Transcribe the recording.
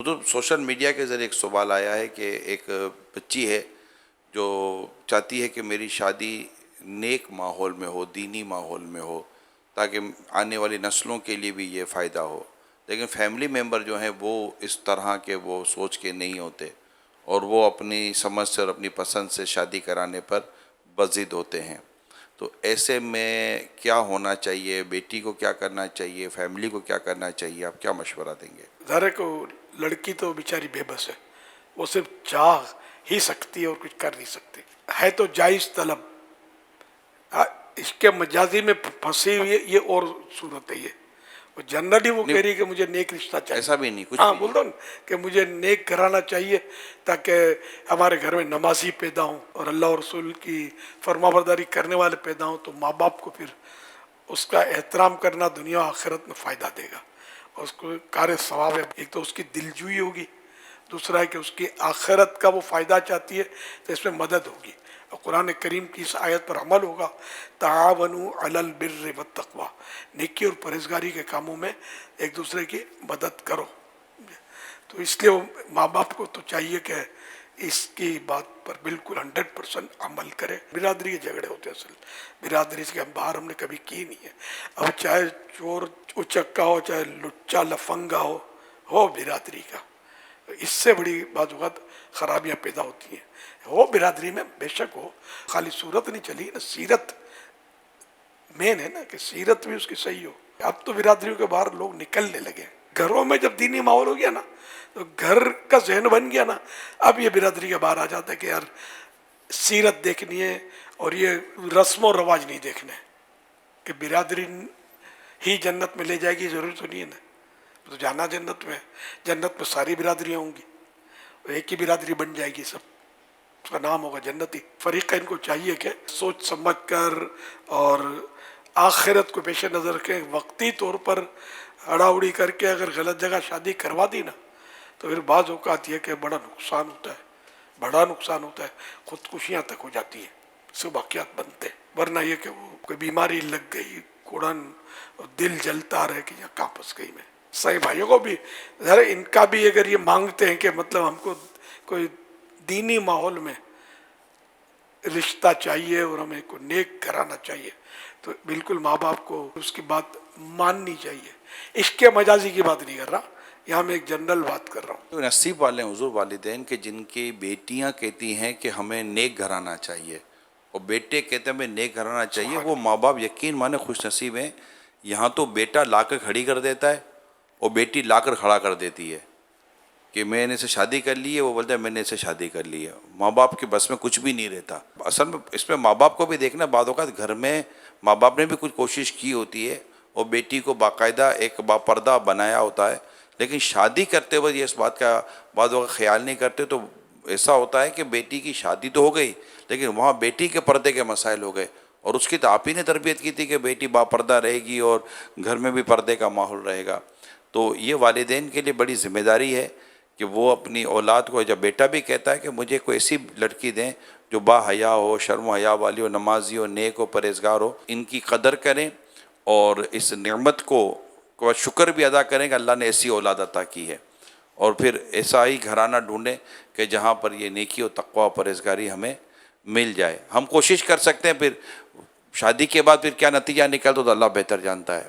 تو social media کے ذریعے ایک سوال آیا ہے کہ ایک بچی ہے جو چاہتی ہے کہ میری شادی نیک ماحول میں ہو، دینی ماحول میں ہو، تاکہ آنے والی نسلوں کے لیے بھی یہ فائدہ ہو، لیکن فیملی ممبر جو ہیں وہ اس طرح کے وہ سوچ کے نہیں ہوتے اور وہ اپنی سمجھ سے اور اپنی پسند سے شادی کرانے پر بضد ہوتے ہیں۔ تو ایسے میں کیا ہونا چاہیے، بیٹی کو کیا کرنا چاہیے، فیملی کو کیا کرنا چاہیے، آپ کیا مشورہ دیں گے؟ ظاہر کو لڑکی تو بیچاری بے بس ہے، وہ صرف چاہ ہی سکتی ہے اور کچھ کر نہیں سکتی ہے۔ تو جائز طلب اس کے مجازی میں پھنسی ہوئی ہے، یہ اور صورت ہے۔ یہ جنرلی وہ کہہ رہی ہے کہ مجھے نیک رشتہ چاہیے، ایسا بھی نہیں کچھ ہاں بھی بول دو نا کہ مجھے نیک گھرانہ چاہیے تاکہ ہمارے گھر میں نمازی پیدا ہوں اور اللہ اور رسول کی فرما برداری کرنے والے پیدا ہوں، تو ماں باپ کو پھر اس کا احترام کرنا دنیا و آخرت میں فائدہ دے گا، اور اس کو کار ثواب ہے۔ ایک تو اس کی دلجوئی ہوگی، دوسرا ہے کہ اس کی آخرت کا وہ فائدہ چاہتی ہے تو اس میں مدد ہوگی، اور قرآن کریم کی اس آیت پر عمل ہوگا، تعاونوا علی البر والتقوی، نیکی اور پرہیزگاری کے کاموں میں ایک دوسرے کی مدد کرو۔ تو اس لیے ماں باپ کو تو چاہیے کہ اس کی بات پر بالکل 100% عمل کرے۔ برادری کے جھگڑے ہوتے ہیں، اصل برادری سے باہر ہم نے کبھی کی نہیں ہے۔ اب چاہے چور اچکا ہو، چاہے لچا لفنگا ہو برادری کا، اس سے بڑی بعض اوقات خرابیاں پیدا ہوتی ہیں۔ ہو برادری میں بے شک ہو، خالی صورت نہیں چلی نا، سیرت مین ہے نا، کہ سیرت بھی اس کی صحیح ہو۔ اب تو برادریوں کے باہر لوگ نکلنے لگے، گھروں میں جب دینی ماحول ہو گیا نا تو گھر کا ذہن بن گیا نا، اب یہ برادری کے باہر آ جاتا ہے کہ یار سیرت دیکھنی ہے اور یہ رسم و رواج نہیں دیکھنے، کہ برادری ہی جنت میں لے جائے گی ضروری تو نہیں ہے نا، تو جانا جنت میں، جنت میں ساری برادریاں ہوں گی، ایک ہی برادری بن جائے گی، سب اس کا نام ہوگا جنتی۔ فریقین کو چاہیے کہ سوچ سمجھ کر اور آخرت کو پیش نظر رکھیں، وقتی طور پر اڑا اڑی کر کے اگر غلط جگہ شادی کروا دی نا تو پھر بعض اوقات یہ کہ بڑا نقصان ہوتا ہے، بڑا نقصان ہوتا ہے، خودکشیاں تک ہو جاتی ہیں، سب واقعات بنتے ہیں۔ ورنہ یہ کہ وہ کوئی بیماری لگ گئی، کوڑن دل جلتا رہے کہ یہ کہاں پھنس گئی میں۔ صحیح بھائیوں کو بھی ذرا ان کا بھی اگر یہ مانگتے ہیں کہ مطلب ہم کو کوئی دینی ماحول میں رشتہ چاہیے اور ہمیں کو نیک گھرانا چاہیے، تو بالکل ماں باپ کو اس کی بات ماننی چاہیے۔ عشق مجازی کی بات نہیں کر رہا، یہاں میں ایک جنرل بات کر رہا ہوں۔ تو نصیب والے ہیں حضور والدین کہ جن کی بیٹیاں کہتی ہیں کہ ہمیں نیک گھرانا چاہیے اور بیٹے کہتے ہیں ہمیں نیک گھرانا چاہیے، وہ ماں باپ یقین مانے خوش نصیب ہیں۔ یہاں تو بیٹا لا کر کھڑی کر دیتا ہے اور بیٹی لا کر کھڑا کر دیتی ہے کہ میں نے اسے شادی کر لی ہے، وہ بولتا ہے میں نے اسے شادی کر لی ہے۔ ماں باپ کے بس میں کچھ بھی نہیں رہتا۔ اصل میں اس میں ماں باپ کو بھی دیکھنا، بعض اوقات گھر میں ماں باپ نے بھی کچھ کوشش کی ہوتی ہے اور بیٹی کو باقاعدہ ایک باپردہ بنایا ہوتا ہے، لیکن شادی کرتے وقت یہ اس بات کا بعض اوقات خیال نہیں کرتے، تو ایسا ہوتا ہے کہ بیٹی کی شادی تو ہو گئی لیکن وہاں بیٹی کے پردے کے مسائل ہو گئے، اور اس کی تو آپ ہی نے تربیت کی تھی کہ بیٹی باپردہ رہے گی اور گھر میں بھی پردے کا ماحول رہے گا۔ تو یہ والدین کے لیے بڑی ذمہ داری ہے کہ وہ اپنی اولاد کو، جب بیٹا بھی کہتا ہے کہ مجھے کوئی ایسی لڑکی دیں جو با حیا ہو، شرم و حیا والی ہو، نمازی ہو، نیک ہو، پرہیزگار ہو، ان کی قدر کریں اور اس نعمت کو شکر بھی ادا کریں کہ اللہ نے ایسی اولاد عطا کی ہے، اور پھر ایسا ہی گھرانہ ڈھونڈیں کہ جہاں پر یہ نیکی و تقوی و پرہیزگاری ہمیں مل جائے۔ ہم کوشش کر سکتے ہیں، پھر شادی کے بعد پھر کیا نتیجہ نکلتا تو اللہ بہتر جانتا ہے۔